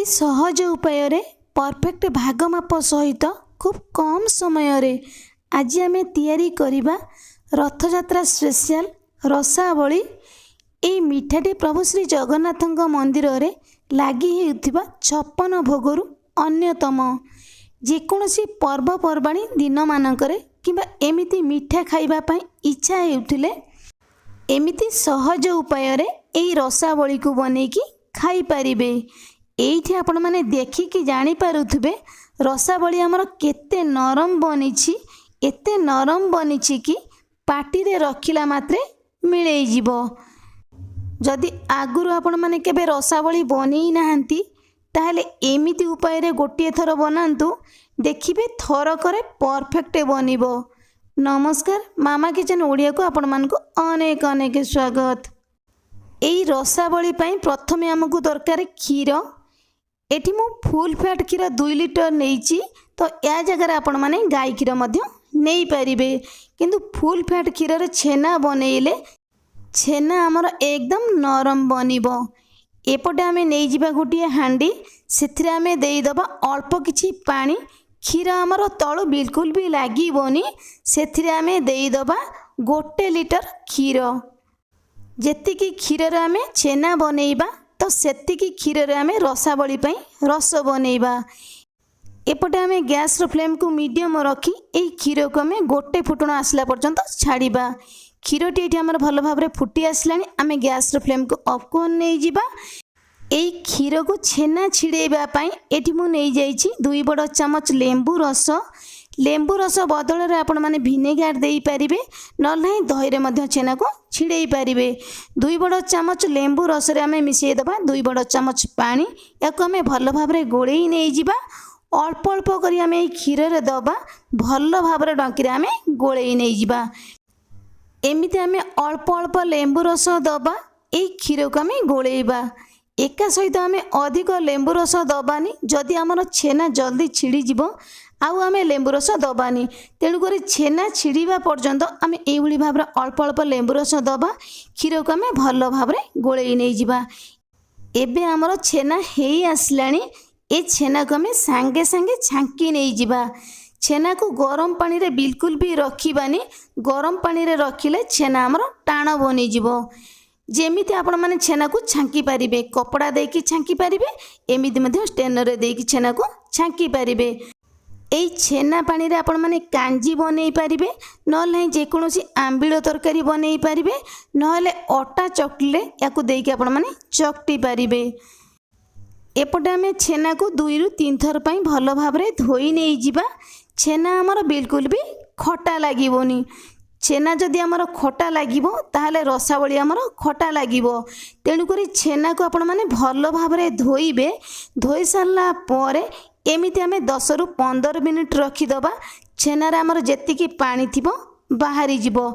सहज उपाय परफेक्ट भागमाप सहित खूब कम समय आज आम तैयारी करवा रथयात्रा स्पेशल रसावली। ये मिठाटी प्रभु श्री जगन्नाथ मंदिर रे लगी होता 56 भोगरु अन्यतम। जेकोसी पर्वपर्वाणी दिन मानकरे किंबा एमिति मिठा खाइबा इच्छा हेउथिले एमिति सहज उपाय यही रसावली को बनईकी खाई पारिबे। एठी आपण माने देखिकी जानी पारुथबे रसावली हमर केते नरम बनिछि। एते नरम बनिछि कि पाटी रे रखिला मात्रे मिलई जीवो। जदि आगुरु आपण माने केबे रसावली बनेई नाहंती ताहले एमिति उपाय रे गोटिए थर बनांतु, देखिबे थरकरे परफेक्ट बनिबो। नमस्कार, मामा किचन ओडिया को आपण मानकु अनेक अनेक स्वागत। एई रसावली पई प्रथमे हमकु दरकार क्षीर। एठी मु फुल फैट क्षीर 2 लिटर नेइची, तो या जगह आपण माने गाय क्षीर मध्य नेई परिबे। किंतु फुल फैट क्षीर रे छेना बनेइले छेना हमर एकदम नरम बनिबो। एपटे आमे नेई जिबा गोटिए हांडी, सेथिरे आमे देई दबा अल्प किछि पानी। क्षीर हमर तळु बिल्कुल भी लागिबोनी, सेथिरे आमे देई दबा 1 लिटर क्षीर। जेतिकी क्षीर रे आमे छेना बनेइबा तो सेतिकी क्षीर रे आमे रसावली पई रस बनेइबा। एपटे आमे गैस रो फ्लेम को मीडियम रखी एई क्षीर को आमे 1 फुटण आसला पर्यंत छाड़ीबा। क्षीरटी एठी हमर भल भाबरे फुटी आसलानी, आमे गैस रो फ्लेम को ऑफ को नै जिबा। एई क्षीर को छेना छिड़ेबा पई एठी मु नै जाईची 2 बड़ चमच लेंबू रस। लेंबू रस बदल रे आपण माने विनेगार देई परिबे, न नाही दही रे मध्य छेना को छिड़ेई परिबे। 2 बड़ चमच लेंबू रस रे आमे मिसेई दबा 2 बड़ चमच पानी। याको आमे भल भाबरे गोळेई नै जिबा। अल्प अल्प करी आमे एई क्षीर रे दबा, भल भाबरे डंकी रे आमे गोळेई नै जिबा। एमिति आमे अल्प अल्प लेंबू रस दबा, एई क्षीर को आमे गोळेइबा। एका सहित आमे अधिक लेंबू रस दबानी, जदि आमर छेना जल्दी छिड़ी जिवो आउ आमे लेंबू रस दबानी। तेणु करी छेना छिड़ीबा पर्यंत आमे एइभली भाबरे अल्प अल्प लेंबू रस दबा, क्षीर को आमे भल भाबरे गोळेई नै जिबा। एबे आमर छेना हेई आसलानी। ए छेना को आमे सांगे सांगे छांकी नै जिबा। छेना को गरम पानी रे बिल्कुल भी रखिबानी। गरम पानी रे रखिले छेना हमर टाण बनी जिवो। जेमिति आपण माने छेना को छांकी पारिबे, कपड़ा देकी छांकी पारिबे, एमिति मध्ये स्टेनर रे देकी छेना को छांकी पारिबे। एई छेना पानी रे आपण माने कांजी बनेई पारिबे, नहले जेकोसी आंबिल तरकारी बनेई पारिबे, नहले अटा चकले याकू देकी आपण माने चकटी पारिबे। एपटे आमे छेना को 2 रु 3 थर पई भल भाबरे धोई नै जिबा। छेना हमर बिल्कुल भी खटा लागिबोनी। छेना जदि आमर खटा लागिबो ताहले रसावली आमर खटा लागिबो। तेणु करी छेना को आपण माने भल भाबरे धोइबे। धोई सारला परे एमिति आमे 10 रु 15 मिनिट रखी दबा। छेना रे आमर जेतिकी पानी थिबो बाहरी जिवो।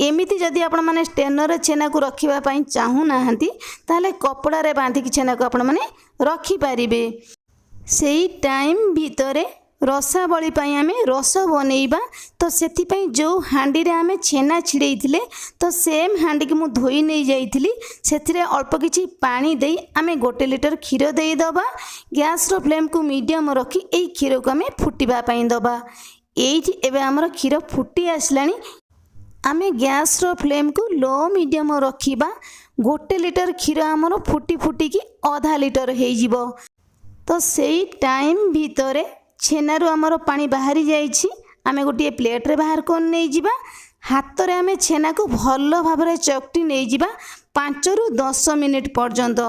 एमिति जदि आपण माने स्टेनर रे छेना को रखिबा पई चाहू नाहंती ताहले कपड़ा रे बांधिकी छेना को आपण माने रखी पारिबे। सेही टाइम भितरे रसावली पई आमे रस बनेइबा। तो सेथि पई जो हांडी रे आमे छेना छिड़ेइथिले तो सेम हांडी के मु धोई नै जाइथिली, सेथिरे अल्प किछि पानी देई आमे 1 लिटर क्षीर देई दबा। गैस रो फ्लेम को मीडियम रखी एई क्षीर को आमे फुटिबा पई दबा। एइठी एबे हमर क्षीर फुटी आसलानी। आमे गैस रो फ्लेम को लो मीडियम रखिबा। 1 लिटर क्षीर हमर फुटी फुटी की आधा लिटर हेई जिवो। तो सेही टाइम भितरे छेनारू आमर पानी बाहरी जाइछि। आमे गोटे प्लेट रे बाहर कोन नै जिबा। हाथ रे आमे छेना को भल भाबरे चकटी नै जिबा 5 रु 10 मिनिट पर्यंत।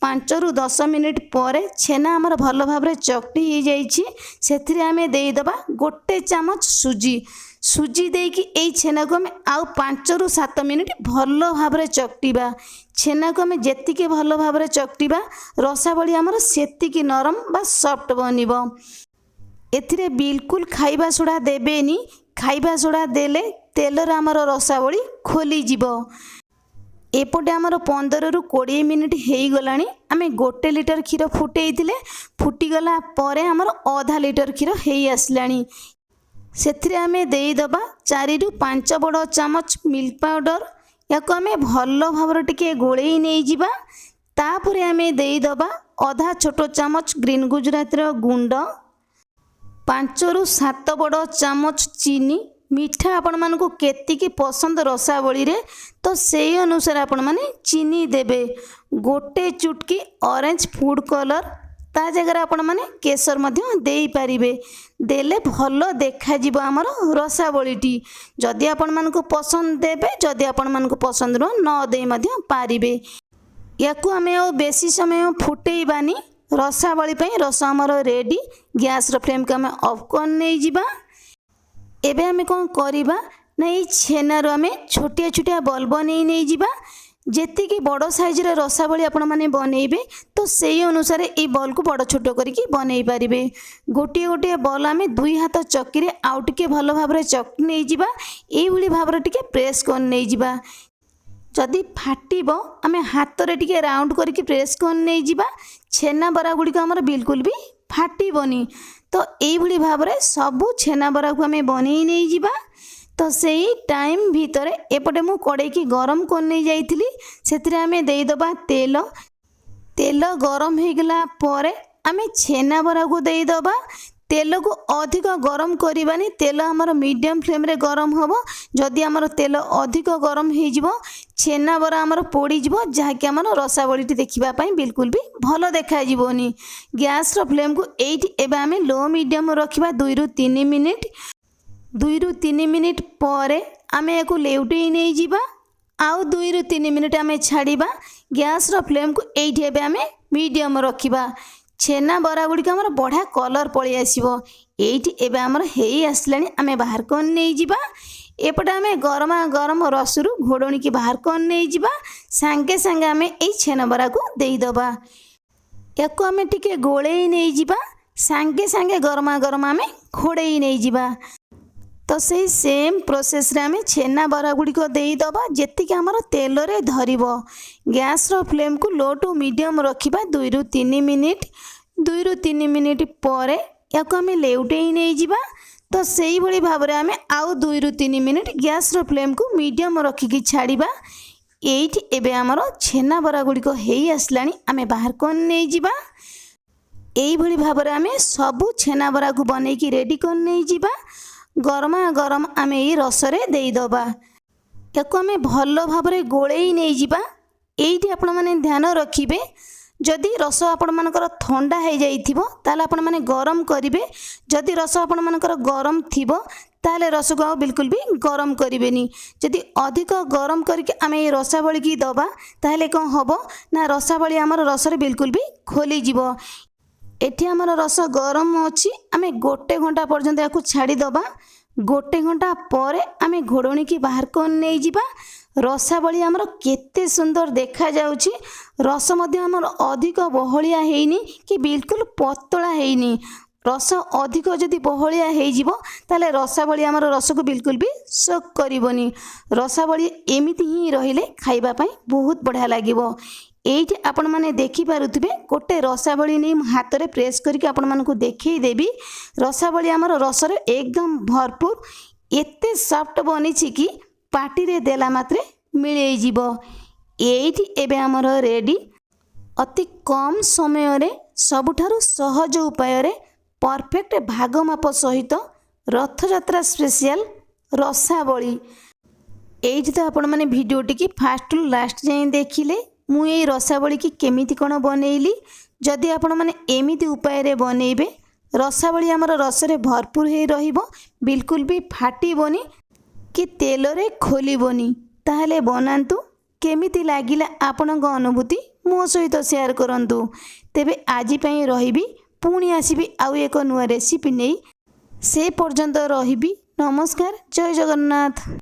5 रु 10 मिनिट परे छेना आमर भल भाबरे चकटी हो जाइछि। सेथिरे आमे देई दबा 1 चामच सुजी। सुजी देकी एई छेना को आमे आउ 5 रु 7 मिनिट भल भाबरे चकटीबा। छेना को आमे जेतिके भल भाबरे चकटीबा रसावली आमर सेतिकी नरम बा सॉफ्ट बनिबो। एथिरे बिल्कुल खाइबा सोडा देबेनी। खाइबा सोडा देले तेलर आमर रसावली खोली जिवो। एपटे आमर 15 रु 20 मिनिट हेई गलानी। आमे 1 लिटर क्षीर फुटेइथिले, फुटीगला परे आमर आधा लिटर क्षीर हेई आसलानी। सेथिरे आमे देई दबा 4 रु 5 बड़ चामच मिल्क पाउडर। याको आमे भल भाबरे टिके गोळेई नै जिबा। तापर आमे देईदबा आधा छोट चामच ग्रीन गुजराती गुंड 5 ରୁ 7 बड़ चामच चीनी मिठा आपण मानकु केतिकी पसंद रसावली रे तो सेई अनुसार आपण माने चीनी देबे। गोटे चुटकी ऑरेंज फूड कलर ता जगह आपण माने केसर मध्य देई पारिबे। देले भलो देखा जिवो हमर रसावलीटी। जदि आपण मानकु पसंद देबे जदि आपण मानकु पसंद न देई मध्य पारिबे। याकु आमे ओ बेसी समय फुटेइबानी। रसावली पई रस हमर रेडी। गैस रो फ्लेम को आमे ऑफ कर नै जिबा। एबे आमे कोन करिबा ना ई छेना रो आमे छोटिया छोटिया बॉल बनै नै जिबा। जेतिकी बड़ साइज रे रसावली आपण माने बनेइबे तो सेई अनुसार ई बॉल को बड़ छोट करिकी बनै पारिबे। गोटे गोटे बॉल आमे दुई हाथ चक्की रे आउ टिके भलो भाबरे चक्की नै जिबा। एई भली भाबरे टिके प्रेस कर नै जिबा। जदि फाटिबो आमे हाथ रे टिके राउंड करिकी प्रेस कर नै जिबा। छेना बरा गुडी को हमर बिल्कुल भी फाटिबोनी। तो एई भली भाबरे सबु छेना बरा को आमे बनै नै जिबा। तो सेई टाइम भीतर एपटे मु कड़े की गरम कर नै जाइथिली। सेतिरे आमे देई दबा तेल। तेल गरम हे गला परे आमे छेना बरा को देई दबा। तेल को अधिक गरम करिबानी। तेल हमर मीडियम फ्लेम रे गरम होबो। जदि हमर तेल अधिक गरम हे जिवो छेना बरा हमर पोड़ी जिवो जहा कि हमर रसावलीटी देखिबा पई बिल्कुल भी भलो देखा जिवोनी। गैस रो फ्लेम को एठी एबे आमे लो मीडियम रखिबा 2 ରୁ 3 मिनिट। 2 ରୁ 3 मिनिट परे आमे एको लेउटेई नै जिबा। आउ 2 ରୁ 3 मिनिट आमे छाड़िबा। गैस रो फ्लेम को एठी एबे आमे मीडियम रखिबा। छेना बरा गुडी हमर बढ़िया कलर पळी आसीबो। एठी एबे हमर हेई आसलानी आमे बाहर कोन नै जिबा। एपटे आमे गरमा गरम रसरु घोडणी की बाहर कोन नै जिबा। संगे संगे आमे एई छेना बरा को देई दबा। याको आमे टिके गोळेई नै जिबा। संगे संगे गरमा गरम आमे घोडेई नै जिबा। तो सही सेम प्रोसेस रे आमे छेना बरा गुडी को देई दबा जेति कि हमर तेल रे धरिबो। गैस रो फ्लेम को लो टू मीडियम रखिबा 2 ରୁ 3 मिनिट। 2 ରୁ 3 मिनिट परे याको आमे लेउटेई नै जिबा। तो सेही भली भाबरे आमे आउ 2 ରୁ 3 मिनिट गैस रो फ्लेम को मीडियम रखिकी छाड़िबा। एठी एबे हमर छेना बरा गुडी को हेई आसलानी आमे बाहर कोन नै जिबा। एही भली भाबरे आमे सबु छेना बरा को बनै की रेडी कोन नै जिबा। गरमा गरम आमे ए रस रे देई दबा। याको आमे भलो भाबरे गोळेई नै जिबा। एठी आपण माने ध्यान रखिबे जदि रस आपण मानकर ठंडा हे जाइथिबो ताले आपण माने गरम करिवे। जदि रस आपण मानकर गरम थिबो ताले रस को बिल्कुल भी गरम करिवेनी। जदि अधिक गरम करके आमे ए रसावली की दबा ताले कोन हबो ना रसावली हमर रस रे बिल्कुल भी खोली जिवो। एठी हमर रस गरम अछि। आमे गोटे घंटा पर्यंत याकू छाड़ी दबा। गोटे घंटा परे आमे घोडणी की बाहर कोन नै जिबा। रसावली हमर केते सुंदर देखा जाउछि। रस मध्य हमर अधिक बहलिया हेइनी कि बिल्कुल पतला हेइनी। रस अधिक जदि बहलिया हेइ जिवो ताले रसावली हमर रस को बिल्कुल भी शोक करिवोनी। रसावली एमिति ही रहिले खाइबा पई बहुत बढ़िया लागिवो। एठी आपण माने देखि पारुथिबे गोटे रसावली नै हाथ रे प्रेस करके आपण मानकु देखै देबी। रसावली हमर रस रे एकदम भरपूर एते सॉफ्ट बनी छि कि पार्टी रे देला मात्रे मिलै जिवो। एठी एबे हमर रेडी। अति कम समय रे सबुठारु सहज उपाय रे परफेक्ट भाग माप सहित रथ यात्रा स्पेशल रसावली। एठी तो आपण माने वीडियो टी की फास्ट टू लास्ट जाय देखिले मु ए रसावली की केमिति कोन बनेइली। जदि आपण माने एमिति उपाय रे बनेइबे रसावली हमर रस रे भरपूर हे रहिबो। बिल्कुल भी फाटिबोनी कि तेल रे खोलिबोनी। ताहले बनांतु। केमिति लागिला आपनक अनुभूति मो सहित शेयर करंतु। तेबे आजि पई रहिबी पुणी आसीबी आउ एक नुआ रेसिपी नै। से पर्यंत रहिबी। नमस्कार। जय जगन्नाथ।